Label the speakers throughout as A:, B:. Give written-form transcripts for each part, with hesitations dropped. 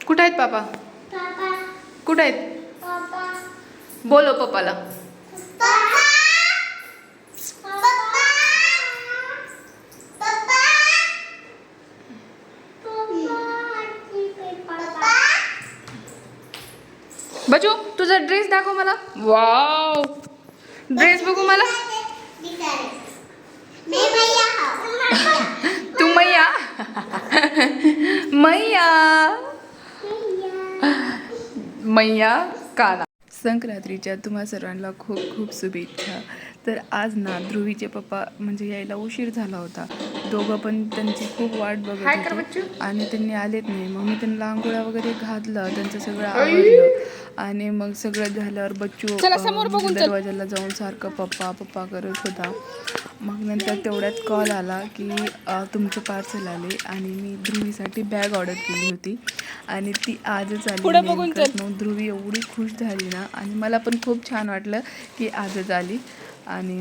A: कुठं आहेत पापा? कुठं आहेत? बोलो पप्पाला. बचू तुझा ड्रेस दाखव मला. वाव, ड्रेस बघू मला. तू मैया मैया मैया काना. संक्रांतीच्या तुम्हा सर्वांना खूप खूप शुभेच्छा. तर आज ना ध्रुवीचे पप्पा म्हणजे यायला उशीर झाला होता. दोघं पण त्यांची खूप वाट बघत होते आणि त्यांनी आलेत नाही. मग मी त्यांना आंघोळ्या वगैरे घातलं, त्यांचं सगळं आवडलं आणि मग सगळं झाल्यावर बच्चू दरवाजाला जाऊन सारखं पप्पा पप्पा करत होता. मग नंतर तेवढ्यात कॉल आला की तुमचं पार्सल आले आणि मी ध्रुवीसाठी बॅग ऑर्डर केली होती आणि ती आजच आली. मग ध्रुवी एवढी खुश झाली ना आणि मला पण खूप छान वाटलं की आजच आली. आणि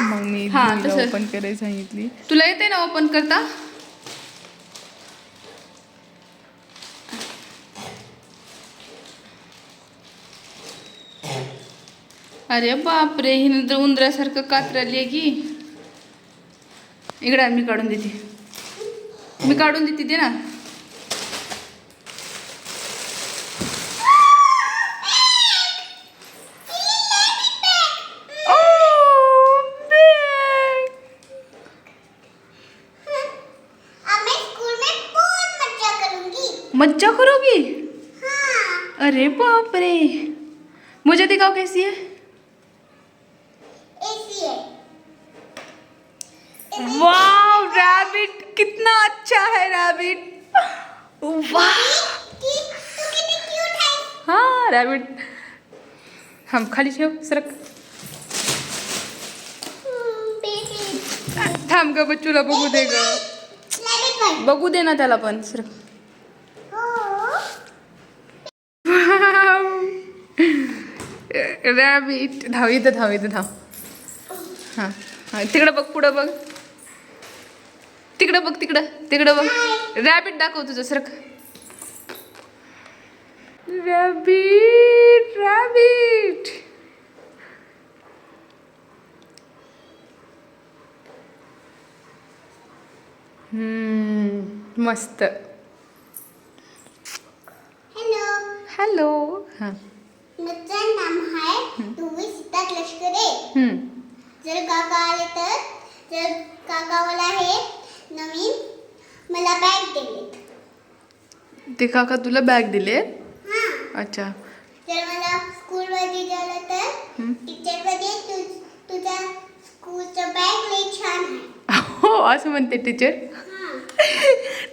A: मग मी ओपन करायला सांगितली. तुला येते ना ओपन करता? अरे बापरे, हिनं तर उंदरासारखं कातराली आहे की. इकडे मी काढून देते, मी काढून देते ते ना. मज्जा करोगी? हाँ। अरे बाप रे, मुझे दिखाओ कैसी है. ऐसी है. वाव, रैबिट कितना अच्छा है रैबिट. वाह, हाँ रैबिट. हम खाली ठेव, सरक. थांब ग, बच्चूला बघू दे ग, बघू दे ना त्याला पण. सरक. रॅबिट धाव, इथं धाव, इथं धाव. हां हां, तिकडं बघ, पुढं बघ, तिकडं बघ, तिकडं बघ. रॅबिट दाखव तुझं. सरक. Rabbit rabbit. मस्त. हॅलो. हां, माझं नाम आहे ध्रुवी सिद्धार्थ लष्करे. जर काका आले तर काका मला हे नवीन मला बॅग दिलेत. ते काका तुला बॅग दिले? अच्छा. जर मला स्कूलमध्ये गेलं तर टीचर मध्ये तुझा स्कूलचा बॅग लई छान आहे. हो, असं म्हणते टीचर.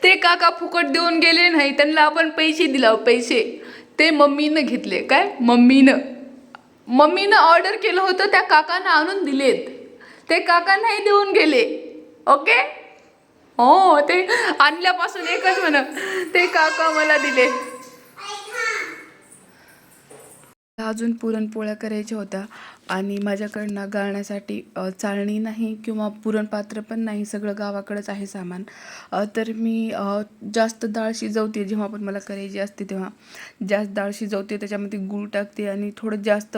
A: ते काका फुकट देऊन गेले नाही, त्यांना आपण पैसे दिला. पैसे ते मम्मीनं घेतले. काय मम्मीनं ऑर्डर केलं होतं, त्या काकानं आणून दिलेत. ते काका नाही देऊन गेले. ओके. हो, ते आणल्यापासून एकच म्हणा, ते काका मला दिले. अजून पुरणपोळ्या करायच्या होत्या आणि माझ्याकडनं गाळण्यासाठी चाळणी नाही किंवा पुरणपात्र पण नाही. सगळं गावाकडंच आहे सामान. तर मी जास्त डाळ शिजवते. जेव्हा पण मला करायची असते तेव्हा जास्त डाळ शिजवते, त्याच्यामध्ये गूळ टाकते आणि थोडं जास्त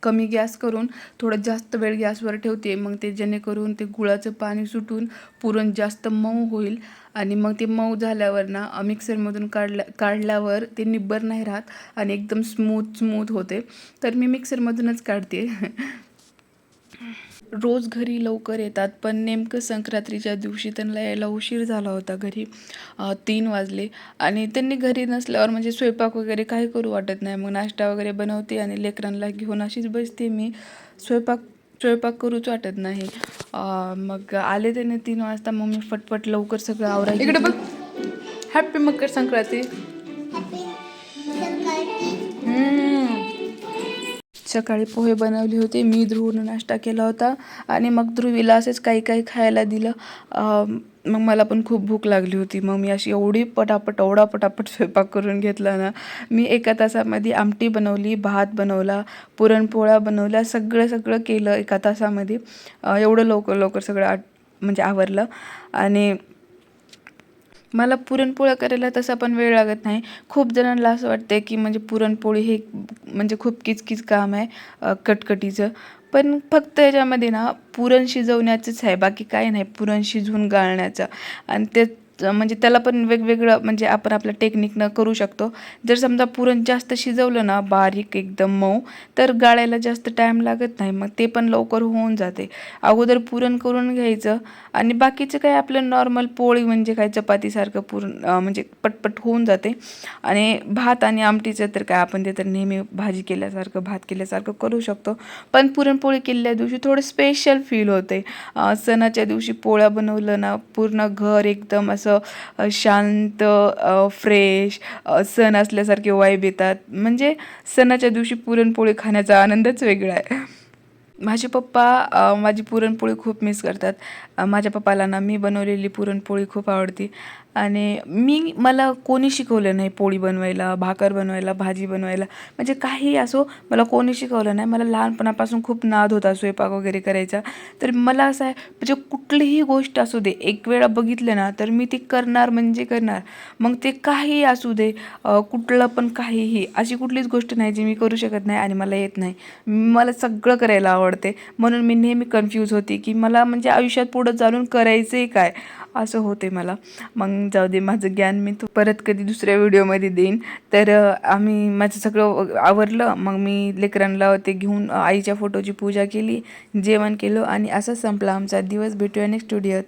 A: कमी गॅस करून थोडं जास्त वेळ गॅसवर ठेवते. मग ते जेणेकरून ते गुळाचं पाणी सुटून पुरण जास्त मऊ होईल आणि मग ते मऊ झाल्यावर ना मिक्सरमधून काढल्यावर ते निब्बर नाही राहत आणि एकदम स्मूथ होते. तर मी मिक्सरमधूनच काढते. रोज घरी लवकर येतात, पण नेमकं संक्रांतीच्या दिवशी त्यांना यायला उशीर झाला होता. घरी 3 वाजले आणि त्यांनी घरी नसल्यावर म्हणजे स्वयंपाक वगैरे काही करू वाटत नाही. मग नाश्ता वगैरे बनवते आणि लेकरांना घेऊन अशीच बसते मी. स्वयंपाक करूच वाटत नाही. मग आले त्याने 3 वाजता. मग मी फटफट लवकर सगळं आवरायचं. इकडे बघ. हॅपी मकर संक्रांती. सकाळी पोहे बनवले होते मी. ध्रुवनं नाश्ता केला होता आणि मग ध्रुवीला असेच काही खायला दिलं. मग मला पण खूप भूक लागली होती. मग मी अशी एवढा पटापट स्वयंपाक करून घेतला ना. मी 1 तासामध्ये आमटी बनवली, भात बनवला, पुरणपोळ्या बनवल्या, सगळं केलं 1 तासामध्ये. एवढं लवकर सगळं म्हणजे आवरलं. आणि मला पुरणपोळ्या करायला तसा पण वेळ लागत नाही. खूप जणांना असं वाटतं की म्हणजे पुरणपोळी हे म्हणजे खूप किचकिच काम आहे कटकटीचं. पण फक्त याच्यामध्ये ना पुरण शिजवण्याचंच आहे, बाकी काही नाही. पुरण शिजवून गाळण्याचं आणि ते म्हणजे त्याला पण वेगवेगळं म्हणजे आपण आपल्या टेक्निकनं करू शकतो. जर समजा पुरण जास्त शिजवलं ना बारीक एकदम मऊ, तर गाळायला जास्त टाईम लागत नाही, मग ते पण लवकर होऊन जाते. अगोदर पुरण करून घ्यायचं आणि बाकीचं काय आपलं नॉर्मल पोळी म्हणजे काय चपातीसारखं पुरण म्हणजे पटपट होऊन जाते. आणि भात आणि आमटीचं तर काय आपण ते तर नेहमी भाजी केल्यासारखं भात केल्यासारखं करू शकतो. पण पुरणपोळी केलेल्या दिवशी थोडं स्पेशल फील होते. सणाच्या दिवशी पोळ्या बनवलं ना पूर्ण घर एकदम असं शांत फ्रेश सण असल्यासारखे वाईब येतात. म्हणजे सणाच्या दिवशी पुरणपोळी खाण्याचा आनंदच वेगळा आहे. माझे पप्पा माझी पुरणपोळी खूप मिस करतात. माझ्या पप्पाला ना मी बनवलेली पुरणपोळी खूप आवडते आणि मला कोणी शिकवलं नाही पोळी बनवायला, भाकर बनवायला, भाजी बनवायला. म्हणजे काहीही असो, मला कोणी शिकवलं नाही. मला लहानपणापासून खूप नाद होता स्वयंपाक वगैरे करायचा. तर मला असं आहे म्हणजे कुठलीही गोष्ट असू दे, एक वेळा बघितलं ना तर मी ती करणार म्हणजे करणार. मग ते काहीही असू दे, कुठलं पण काहीही, अशी कुठलीच गोष्ट नाही जी मी करू शकत नाही आणि मला येत नाही. मला सगळं करायला आवडते. म्हणून मी नेहमी कन्फ्यूज होते की मला म्हणजे आयुष्यात पुढं चालून करायचंय काय, असं होते मला. मग जाऊ दे, माझं ज्ञान मी तो परत कधी दुसऱ्या व्हिडिओमध्ये देईन. तर आम्ही माझं सगळं आवरलं. मग मी लेकरांना ते घेऊन आईच्या फोटोची पूजा केली, जेवण केलं आणि असंच संपला आमचा दिवस. भेटूया नेक्स्ट व्हिडिओत.